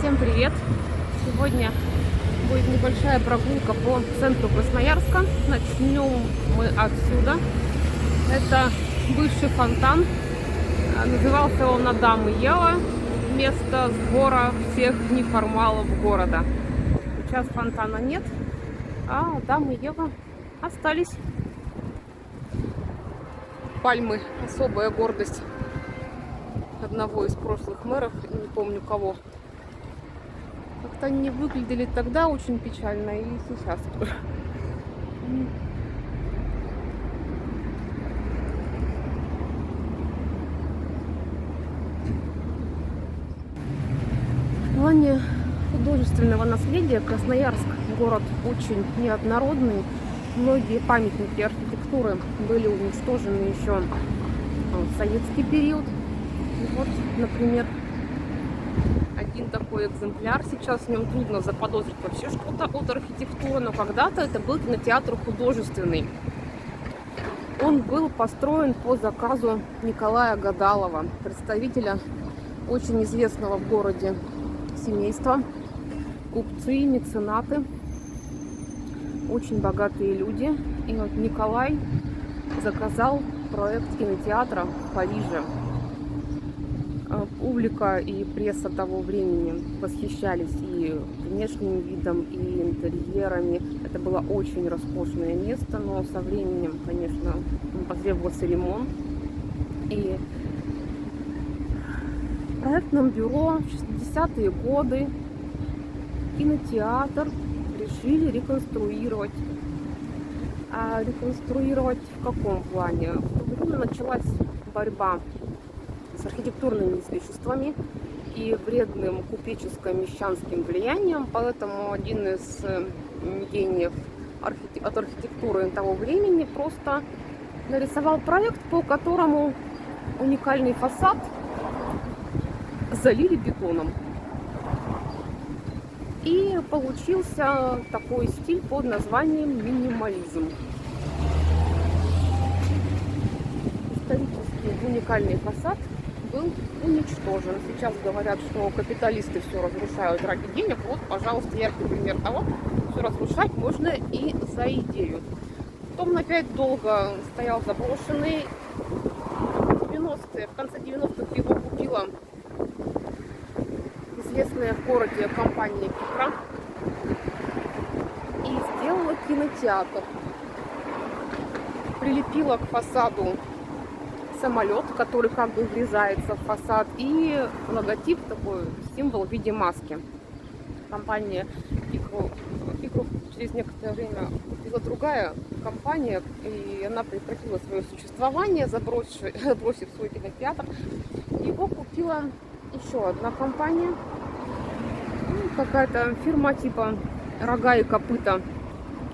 Всем привет! Сегодня будет небольшая прогулка по центру Красноярска. Начнем мы отсюда. Это бывший фонтан. Назывался он Адам и Ева. Место сбора всех неформалов города. Сейчас фонтана нет, а Адам и Ева остались. Пальмы — особая гордость одного из прошлых мэров, не помню кого. Как-то они не выглядели тогда очень печально, и сейчас тоже. В плане художественного наследия Красноярск город очень неоднородный. Многие памятники архитектуры были уничтожены еще в советский период. И вот, например, один такой экземпляр. Сейчас в нем трудно заподозрить вообще что-то от архитектуры, но когда-то это был кинотеатр художественный. Он был построен по заказу Николая Гадалова, представителя очень известного в городе семейства. Купцы, меценаты, очень богатые люди. И вот Николай заказал проект кинотеатра в Париже. Публика и пресса того времени восхищались и внешним видом, и интерьерами. Это было очень роскошное место, но со временем, конечно, потребовался ремонт. И в проектном бюро в 60-е годы кинотеатр решили реконструировать. А реконструировать в каком плане? В то время началась борьба с архитектурными излишествами и вредным купеческо-мещанским влиянием, поэтому один из гениев от архитектуры того времени просто нарисовал проект, по которому уникальный фасад залили бетоном. И получился такой стиль под названием минимализм. Исторически уникальный фасад был уничтожен. Сейчас говорят, что капиталисты все разрушают ради денег. Вот, пожалуйста, яркий пример того, что разрушать можно и за идею. Потом опять долго стоял заброшенный. В конце 90-х его купила известная в городе компания Пикра и сделала кинотеатр. Прилепила к фасаду самолет, который как бы врезается в фасад, и логотип, такой символ в виде маски. Компания Пикру через некоторое время купила другая компания, и она прекратила свое существование, забросив свой кинотеатр. Его купила еще одна компания, какая-то фирма типа «Рога и копыта»,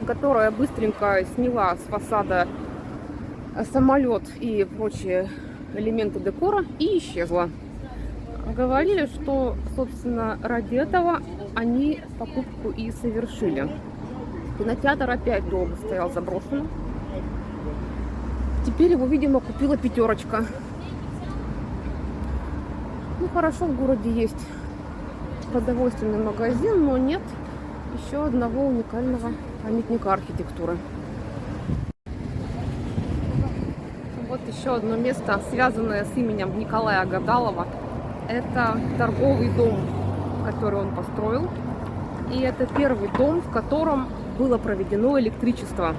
которая быстренько сняла с фасада самолет и прочие элементы декора и исчезла. Говорили, что, собственно, ради этого они покупку и совершили. Кинотеатр опять долго стоял заброшенным. Теперь его, видимо, купила пятерочка. Ну, хорошо, в городе есть продовольственный магазин, но нет еще одного уникального памятника архитектуры. Вот еще одно место, связанное с именем Николая Гадалова. Это торговый дом, который он построил. И это первый дом, в котором было проведено электричество.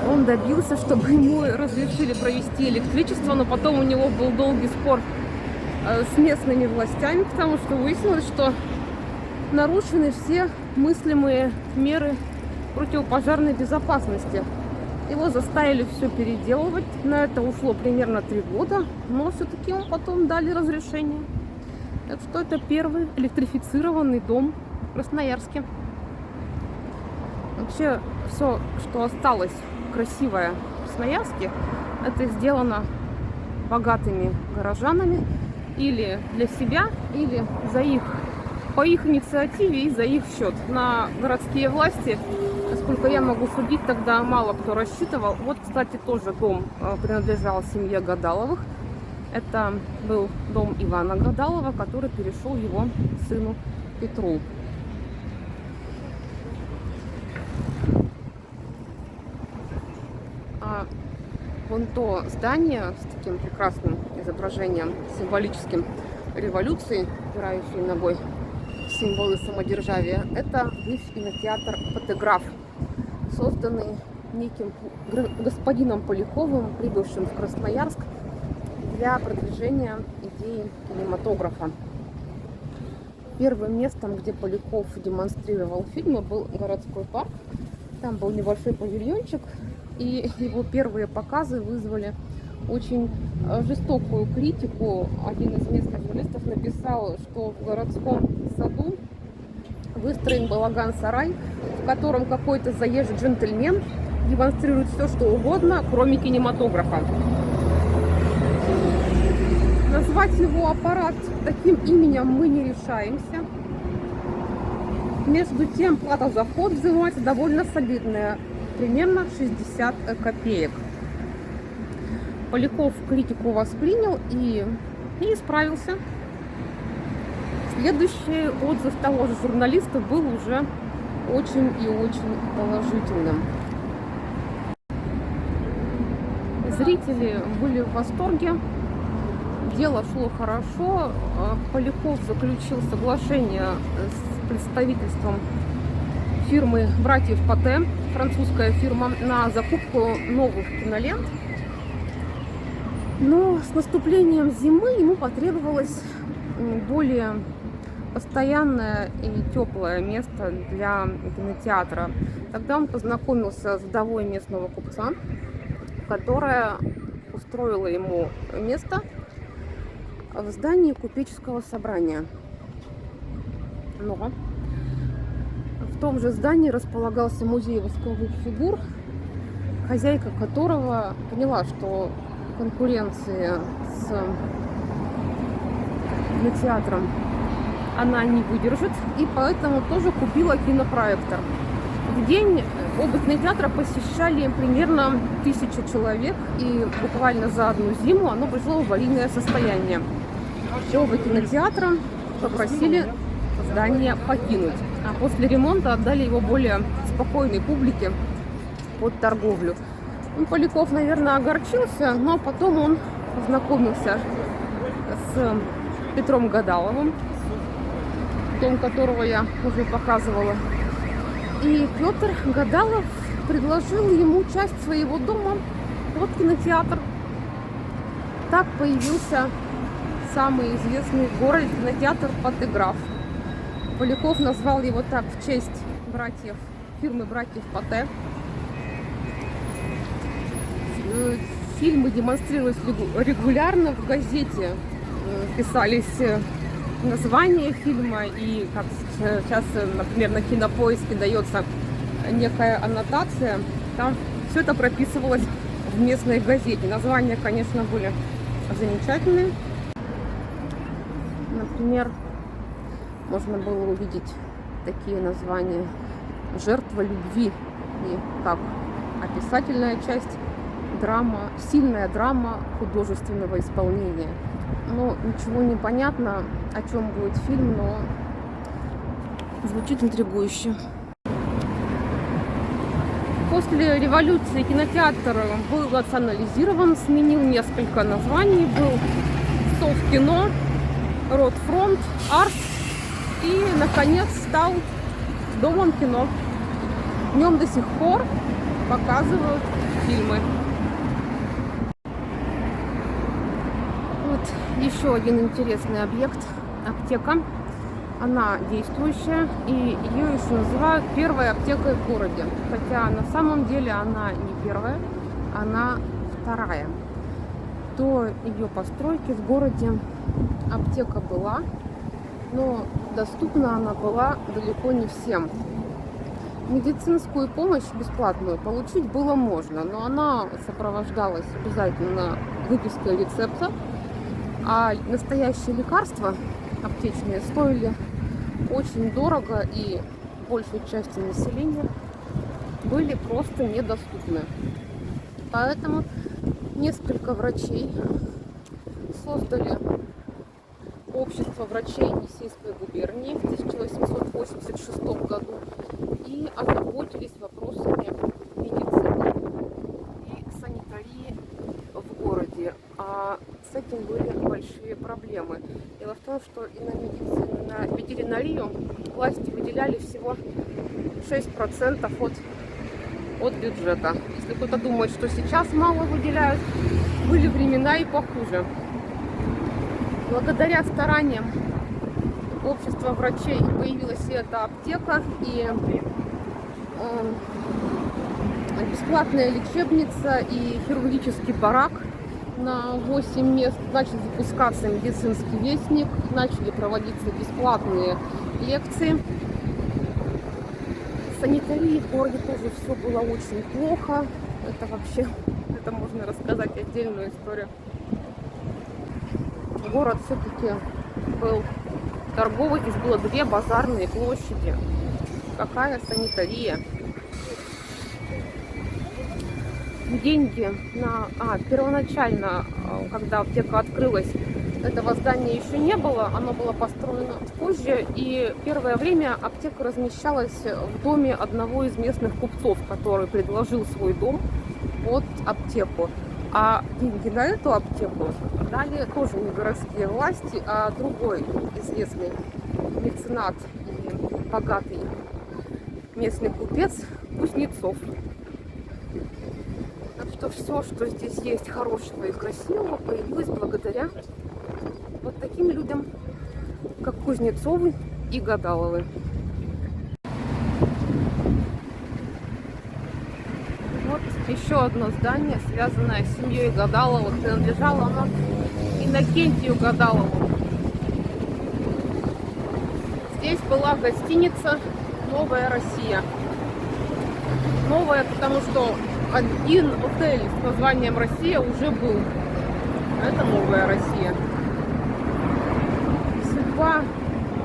Он добился, чтобы ему разрешили провести электричество, но потом у него был долгий спор с местными властями, потому что выяснилось, что нарушены все мыслимые меры противопожарной безопасности. Его заставили все переделывать. На это ушло примерно 3 года, но все-таки он потом дали разрешение. Так что это первый электрифицированный дом в Красноярске. Вообще все, что осталось красивое в Красноярске, это сделано богатыми горожанами или для себя, или по их инициативе и за их счет. На городские власти, насколько я могу судить, тогда мало кто рассчитывал. Вот, кстати, тоже дом принадлежал семье Гадаловых. Это был дом Ивана Гадалова, который перешел его сыну Петру. А вон то здание с таким прекрасным изображением, символическим революции, упирающей ногой символы самодержавия, это кинотеатр «Фотограф», созданный неким господином Поляковым, прибывшим в Красноярск для продвижения идеи кинематографа. Первым местом, где Поляков демонстрировал фильмы, был городской парк. Там был небольшой павильончик, и его первые показы вызвали очень жестокую критику. Один из местных журналистов написал, что в городском саду выстроен балаган-сарай, в котором какой-то заезжий джентльмен демонстрирует все, что угодно, кроме кинематографа. Назвать его аппарат таким именем мы не решаемся. Между тем, плата за вход взимается довольно солидная, примерно 60 копеек. Поляков критику воспринял и исправился. Следующий отзыв того же журналиста был уже очень и очень положительным. Зрители были в восторге. Дело шло хорошо. Поляков заключил соглашение с представительством фирмы братьев Патэ, французская фирма, на закупку новых кинолент. Но с наступлением зимы ему потребовалось более постоянное и теплое место для кинотеатра. Тогда он познакомился с вдовой местного купца, которая устроила ему место в здании купеческого собрания. Но в том же здании располагался музей восковых фигур, хозяйка которого поняла, что конкуренции с кинотеатром она не выдержит, и поэтому тоже купила кинопроектор. В день оба кинотеатра посещали примерно 1000 человек, и буквально за одну зиму оно пришло в аварийное состояние. Оба кинотеатра попросили здание покинуть, а после ремонта отдали его более спокойной публике под торговлю. Поляков, наверное, огорчился, но потом он познакомился с Петром Гадаловым, дом которого я уже показывала. И Петр Гадалов предложил ему часть своего дома под кинотеатр. Так появился самый известный в городе кинотеатр «Фотограф». Поляков назвал его так в честь фирмы братьев Патэ. Фильмы демонстрировались регулярно в газете. Писались название фильма, и как сейчас, например, на Кинопоиске дается некая аннотация, там все это прописывалось в местной газете. Названия, конечно, были замечательные. Например, можно было увидеть такие названия: «Жертва любви», и как описательная часть, драма, сильная драма художественного исполнения. Ну, ничего не понятно, о чем будет фильм, но звучит интригующе. После революции кинотеатр был национализирован, сменил несколько названий. Был Совкино, Ротфронт, Арт и, наконец, стал Домом кино. В нем до сих пор показывают фильмы. Еще один интересный объект – аптека. Она действующая, и ее еще называют первой аптекой в городе. Хотя на самом деле она не первая, она вторая. До ее постройки в городе аптека была, но доступна она была далеко не всем. Медицинскую помощь бесплатную получить было можно, но она сопровождалась обязательно выпиской рецепта. А настоящие лекарства аптечные стоили очень дорого, и большей части населения были просто недоступны. Поэтому несколько врачей создали общество врачей Енисейской губернии в 1886 году и озаботились вопросами медицины и санитарии в городе. А с этим были большие проблемы. Дело в том, что и на медицину, на ветеринарию власти выделяли всего 6% от бюджета. Если кто-то думает, что сейчас мало выделяют, были времена и похуже. Благодаря стараниям общества врачей появилась и эта аптека, и бесплатная лечебница, и хирургический барак на 8 мест. Начал запускаться медицинский вестник, начали проводиться бесплатные лекции. В санитарии в городе тоже все было очень плохо. Это вообще, это можно рассказать отдельную историю. Город все-таки был торговый, здесь было 2 базарные площади. Какая санитария? Деньги на... первоначально, когда аптека открылась, этого здания еще не было, оно было построено позже, и первое время аптека размещалась в доме одного из местных купцов, который предложил свой дом под аптеку. А деньги на эту аптеку дали тоже не городские власти, а другой известный меценат и богатый местный купец Кузнецов. Так что все, что здесь есть хорошего и красивого, появилось благодаря вот таким людям, как Кузнецовы и Гадаловы. Вот еще одно здание, связанное с семьей Гадаловых. Принадлежало оно Иннокентию Гадалову. Здесь была гостиница «Новая Россия». Новая, потому что один отель с названием «Россия» уже был. Это «Новая Россия». Судьба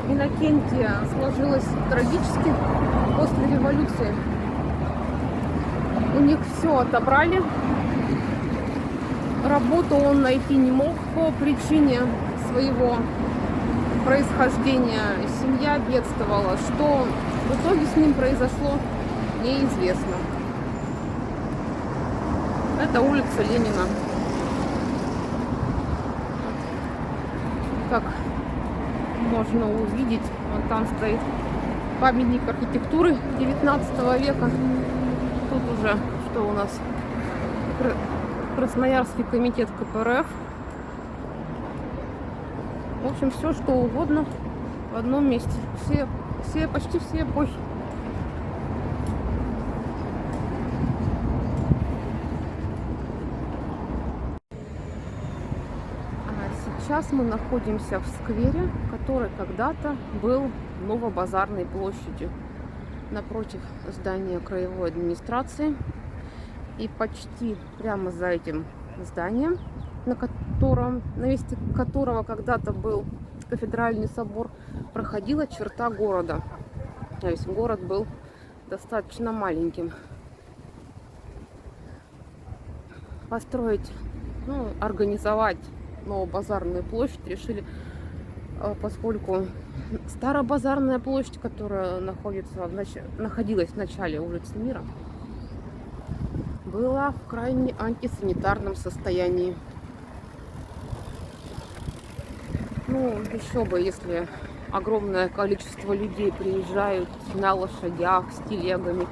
Иннокентия сложилась трагически после революции. У них все отобрали. Работу он найти не мог по причине своего происхождения. Семья бедствовала. Что в итоге с ним произошло, неизвестно. Это улица Ленина. Как можно увидеть, вот там стоит памятник архитектуры 19 века. Тут уже, что у нас, Красноярский комитет КПРФ. В общем, все что угодно в одном месте. Почти все эпохи. Сейчас мы находимся в сквере, который когда-то был Новобазарной площадью, напротив здания краевой администрации. И почти прямо за этим зданием, на месте которого когда-то был кафедральный собор, проходила черта города. То есть город был достаточно маленьким. Построить, организовать Новобазарную площадь решили, поскольку Старобазарная площадь, которая находилась в начале улицы Мира, была в крайне антисанитарном состоянии. Еще бы, если огромное количество людей приезжают на лошадях с телегами,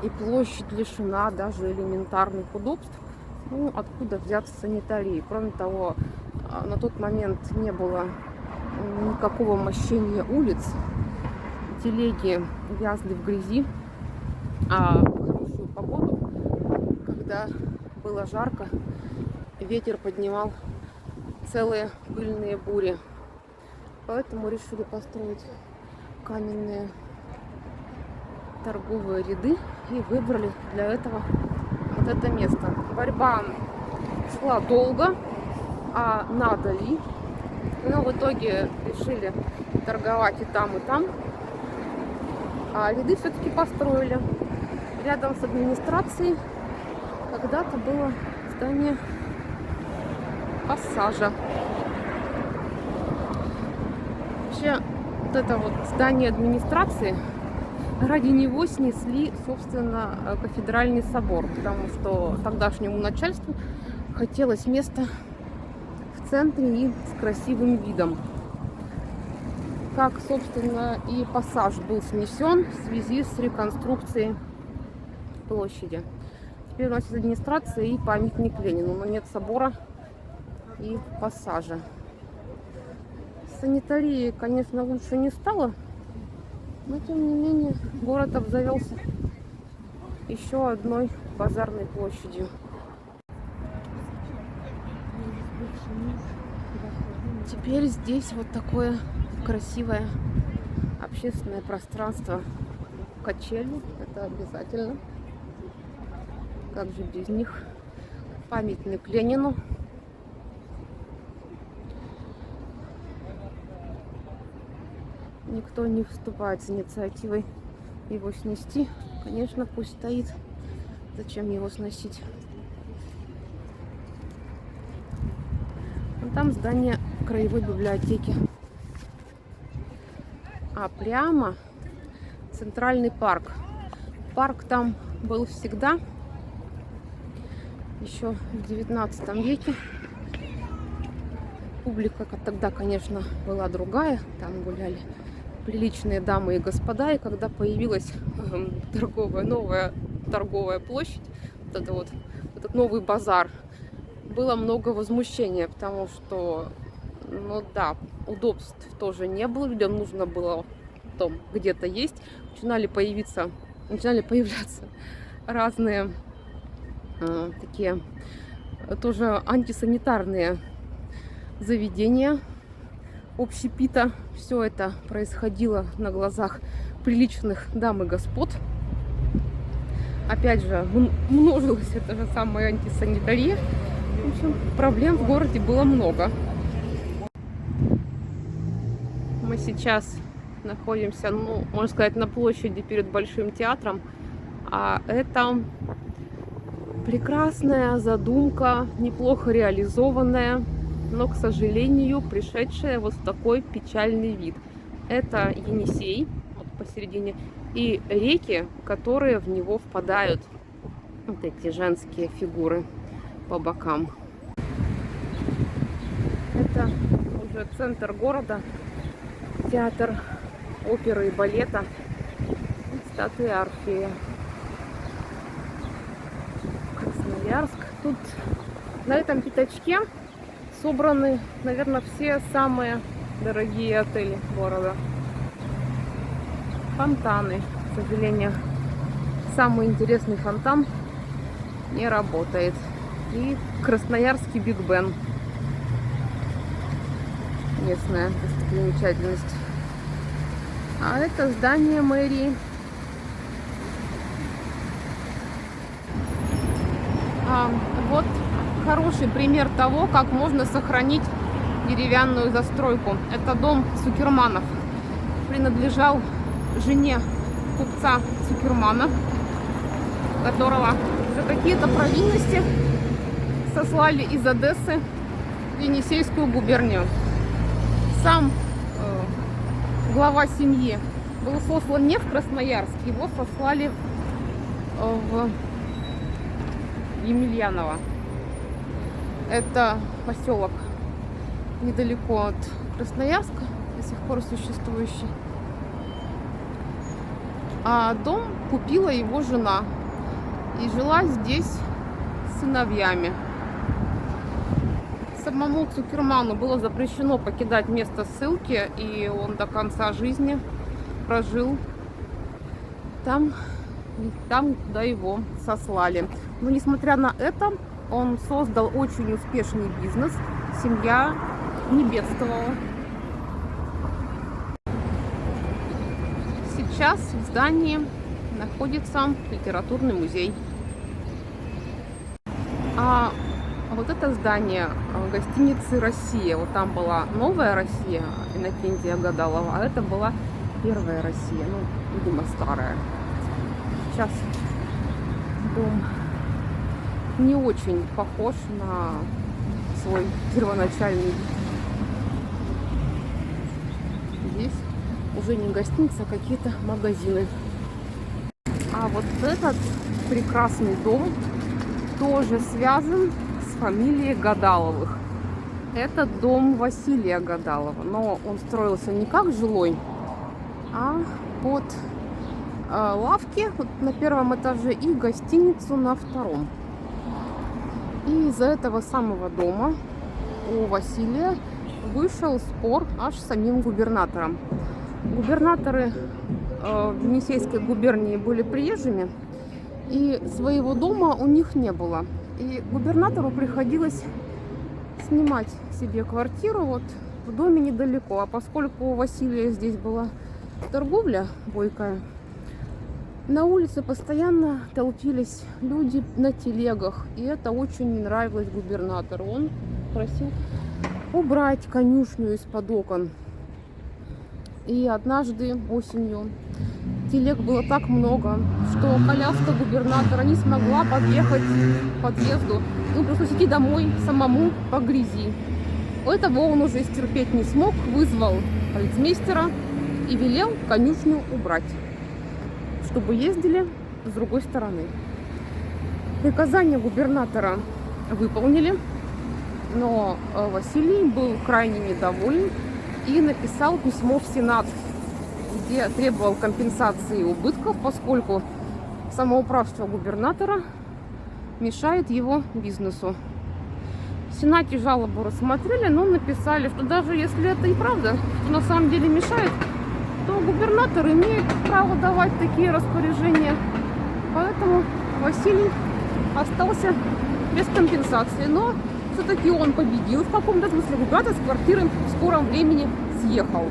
и площадь лишена даже элементарных удобств, откуда взяться санитарии? Кроме того, на тот момент не было никакого мощения улиц. Телеги вязли в грязи, а в хорошую погоду, когда было жарко, ветер поднимал целые пыльные бури. Поэтому решили построить каменные торговые ряды и выбрали для этого вот это место. Борьба шла долго, а надо ли? Но в итоге решили торговать и там, и там. А ряды все-таки построили. Рядом с администрацией когда-то было здание Пассажа. Вообще, вот это вот здание администрации, ради него снесли, собственно, кафедральный собор, потому что тогдашнему начальству хотелось места в центре и с красивым видом. Как, собственно, и пассаж был снесен в связи с реконструкцией площади. Теперь у нас есть администрация и памятник Ленину, но нет собора и пассажа. Санитарии, конечно, лучше не стало, но тем не менее город обзавелся еще одной базарной площадью. Теперь здесь вот такое красивое общественное пространство. Качели, это обязательно. Как же без них? Памятник Ленину. Никто не вступает с инициативой его снести. Конечно, пусть стоит. Зачем его сносить? Вон там здание краевой библиотеки. А прямо Центральный парк. Парк там был всегда. Еще в 19 веке. Публика тогда, конечно, была другая. Там гуляли приличные дамы и господа. И когда появилась новая торговая площадь, вот этот новый базар, было много возмущения, потому что, ну да, удобств тоже не было. Людям нужно было там где-то есть. Начинали появляться разные такие тоже антисанитарные заведения общепита. Все это происходило на глазах приличных дам и господ. Опять же, множилась эта же самая антисанитария. В общем, проблем в городе было много. Мы сейчас находимся, ну, можно сказать, на площади перед Большим театром. А это прекрасная задумка, неплохо реализованная, но, к сожалению, пришедшая вот в такой печальный вид. Это Енисей, вот посередине, и реки, которые в него впадают. Вот эти женские фигуры по бокам. Это уже центр города, театр оперы и балета, статуя Орфея. Красноярск. Тут на этом пятачке собраны, наверное, все самые дорогие отели города. Фонтаны. К сожалению, самый интересный фонтан не работает. И красноярский Биг Бен. Местная достопримечательность. А это здание мэрии. Вот хороший пример того, как можно сохранить деревянную застройку. Это дом Цукерманов. Принадлежал жене купца Цукермана, которого за какие-то провинности сослали из Одессы в Енисейскую губернию. Сам глава семьи был сослан не в Красноярск, его сослали в Емельяново. Это поселок недалеко от Красноярска, до сих пор существующий. А дом купила его жена и жила здесь с сыновьями. Самому Цукерману было запрещено покидать место ссылки, и он до конца жизни прожил там, куда его сослали. Но несмотря на это, он создал очень успешный бизнес. Семья не бедствовала. Сейчас в здании находится литературный музей. А вот это здание гостиницы «Россия». Вот там была новая Россия, Иннокентия Гадалова, а это была первая Россия. Ну, видимо, старая. Сейчас дом не очень похож на свой первоначальный вид. Здесь уже не гостиница, а какие-то магазины. А вот этот прекрасный дом тоже связан с фамилией Гадаловых. Это дом Василия Гадалова, но он строился не как жилой, а под лавки вот на первом этаже и гостиницу на втором. И из-за этого самого дома у Василия вышел спор аж с самим губернатором. Губернаторы в Енисейской губернии были приезжими, и своего дома у них не было. И губернатору приходилось снимать себе квартиру вот в доме недалеко. А поскольку у Василия здесь была торговля бойкая, на улице постоянно толпились люди на телегах, и это очень не нравилось губернатору. Он просил убрать конюшню из-под окон. И однажды осенью телег было так много, что коляска губернатора не смогла подъехать к подъезду. Он пришлось идти домой самому по грязи. Этого он уже стерпеть не смог, вызвал полицмейстера и велел конюшню убрать, чтобы ездили с другой стороны. Приказание губернатора выполнили, но Василий был крайне недоволен и написал письмо в Сенат, где требовал компенсации убытков, поскольку самоуправство губернатора мешает его бизнесу. В Сенате жалобу рассмотрели, но написали, что даже если это и правда, что на самом деле мешает, то губернатор имеет право давать такие распоряжения. Поэтому Василий остался без компенсации. Но все-таки он победил в каком-то смысле. Губернатор с квартиры в скором времени съехал.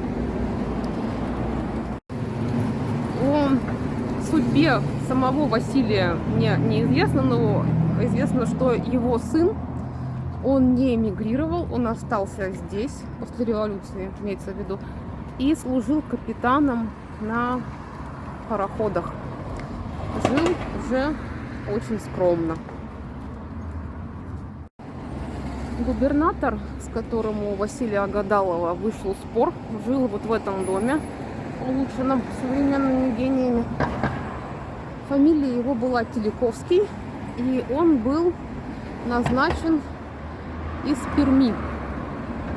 О судьбе самого Василия мне неизвестно, но известно, что его сын, он не эмигрировал, он остался здесь после революции, имеется в виду, и служил капитаном на пароходах. Жил уже очень скромно. Губернатор, с которым у Василия Гадалова вышел спор, жил вот в этом доме, улучшенном современными гениями. Фамилия его была Телековский, и он был назначен из Перми.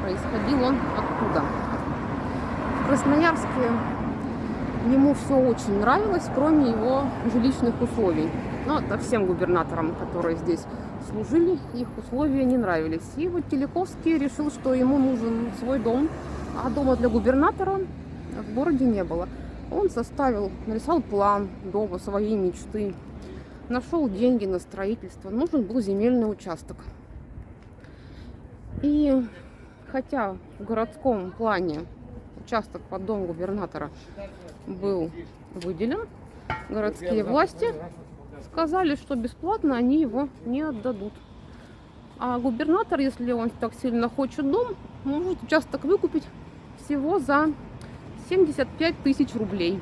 Происходил он оттуда. В Красноярске ему все очень нравилось, кроме его жилищных условий. Но это всем губернаторам, которые здесь служили, их условия не нравились. И вот Телековский решил, что ему нужен свой дом, а дома для губернатора в городе не было. Он нарисовал план дома своей мечты, нашел деньги на строительство, нужен был земельный участок. И хотя в городском плане участок под дом губернатора был выделен, городские власти сказали, что бесплатно они его не отдадут. А губернатор, если он так сильно хочет дом, может участок выкупить всего за 75 тысяч рублей.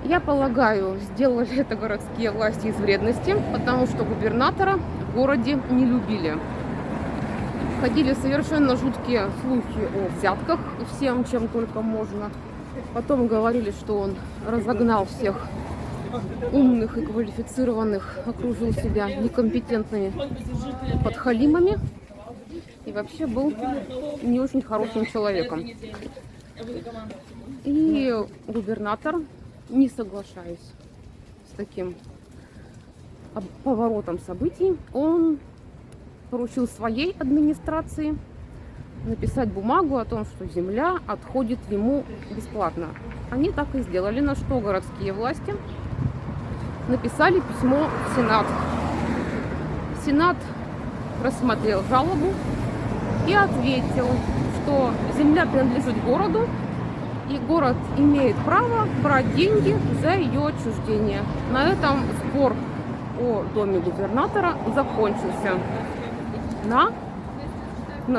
Я полагаю, сделали это городские власти из вредности, потому что губернатора в городе не любили. Ходили совершенно жуткие слухи о взятках всем, чем только можно. Потом говорили, что он разогнал всех умных и квалифицированных, окружил себя некомпетентными подхалимами и вообще был не очень хорошим человеком. И губернатор, не соглашаясь с таким поворотом событий, он поручил своей администрации написать бумагу о том, что земля отходит ему бесплатно. Они так и сделали, на что городские власти написали письмо в Сенат. Сенат рассмотрел жалобу и ответил, что земля принадлежит городу, и город имеет право брать деньги за ее отчуждение. На этом спор о доме губернатора закончился на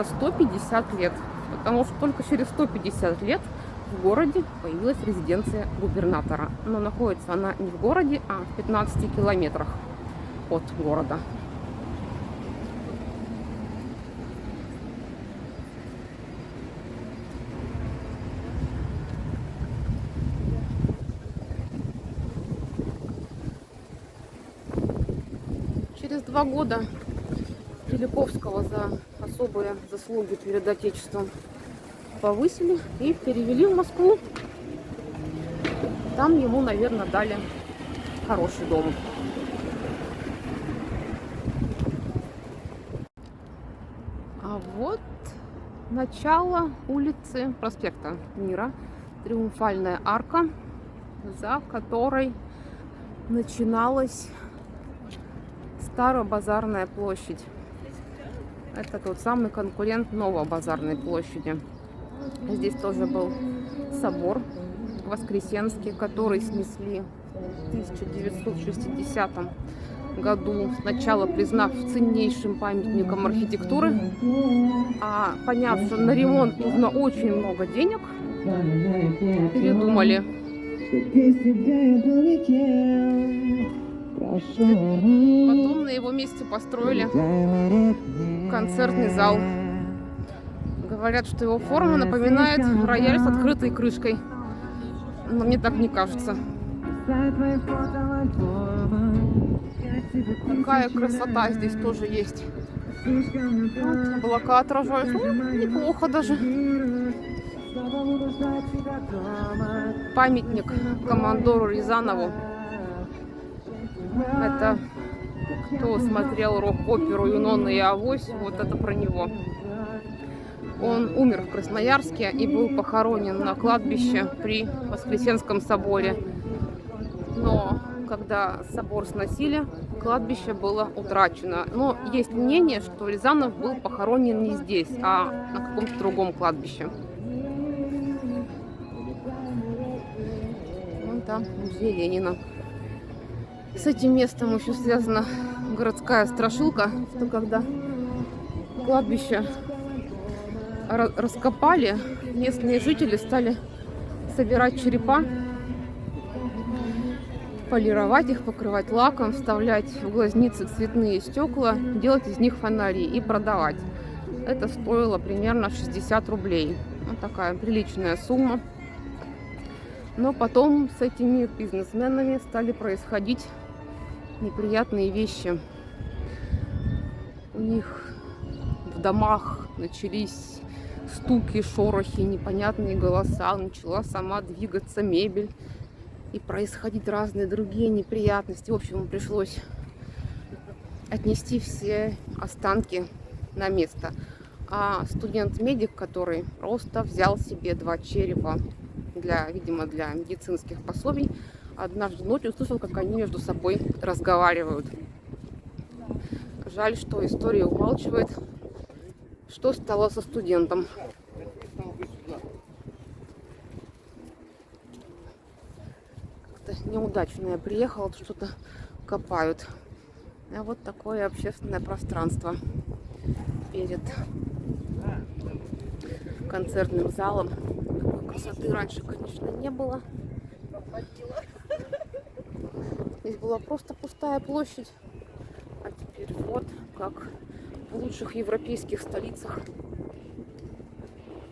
150 лет, потому что только через 150 лет в городе появилась резиденция губернатора. Но находится она не в городе, а в 15 километрах от города. через 2 года Филипповского за особые заслуги перед Отечеством повысили и перевели в Москву. Там ему, наверное, дали хороший дом. А вот начало улицы проспекта Мира, Триумфальная арка, за которой начиналась Старобазарная площадь. Это тот самый конкурент Новобазарной площади. Здесь тоже был собор Воскресенский, который снесли в 1960 году, сначала признав ценнейшим памятником архитектуры, а поняв, что на ремонт нужно очень много денег, передумали. Потом на его месте построили концертный зал. Говорят, что его форма напоминает рояль с открытой крышкой. Но мне так не кажется. Какая красота здесь тоже есть. Вот, облака отражаются. Ну, неплохо даже. Памятник командору Рязанову. Это кто смотрел рок-оперу «Юнона и Авось», вот это про него. Он умер в Красноярске и был похоронен на кладбище при Воскресенском соборе. Но когда собор сносили, кладбище было утрачено. Но есть мнение, что Рязанов был похоронен не здесь, а на каком-то другом кладбище. Вон там музей Ленина. С этим местом еще связана городская страшилка, что когда кладбище раскопали, местные жители стали собирать черепа, полировать их, покрывать лаком, вставлять в глазницы цветные стекла, делать из них фонари и продавать. Это стоило примерно 60 рублей. Вот такая приличная сумма. Но потом с этими бизнесменами стали происходить неприятные вещи. У них в домах начались стуки, шорохи, непонятные голоса, начала сама двигаться мебель и происходить разные другие неприятности. В общем, пришлось отнести все останки на место. А студент-медик, который просто взял себе 2 черепа видимо, для медицинских пособий, однажды ночью услышал, как они между собой разговаривают. Жаль, что история умалчивает, что стало со студентом. Как-то неудачно я приехала, что-то копают. А вот такое общественное пространство перед концертным залом. Такой красоты раньше, конечно, не было. Здесь была просто пустая площадь. А теперь вот как в лучших европейских столицах.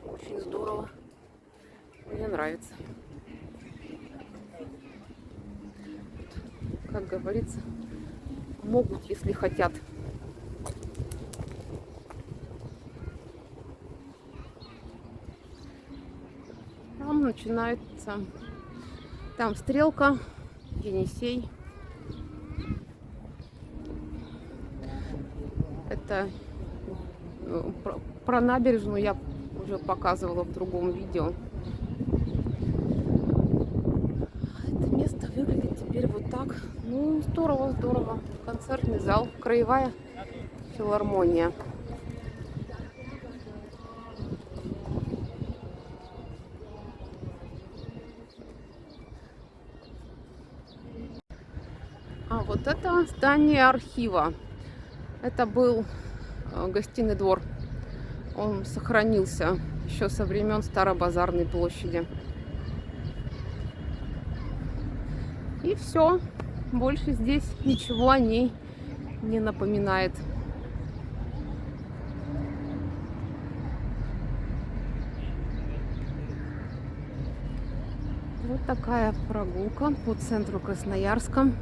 Очень здорово. Мне нравится. Как говорится, могут, если хотят. Там начинается, там стрелка, Енисей. Это про набережную я уже показывала в другом видео. Это место выглядит теперь вот так. Ну, здорово, здорово. Концертный зал, краевая филармония. А вот это здание архива. Это был гостиный двор. Он сохранился еще со времен Старобазарной площади. И все. Больше здесь ничего о ней не напоминает. Вот такая прогулка по центру Красноярска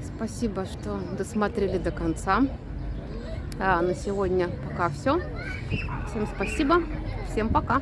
с Спасибо, что досмотрели до конца. На сегодня пока все. Всем спасибо. Всем пока.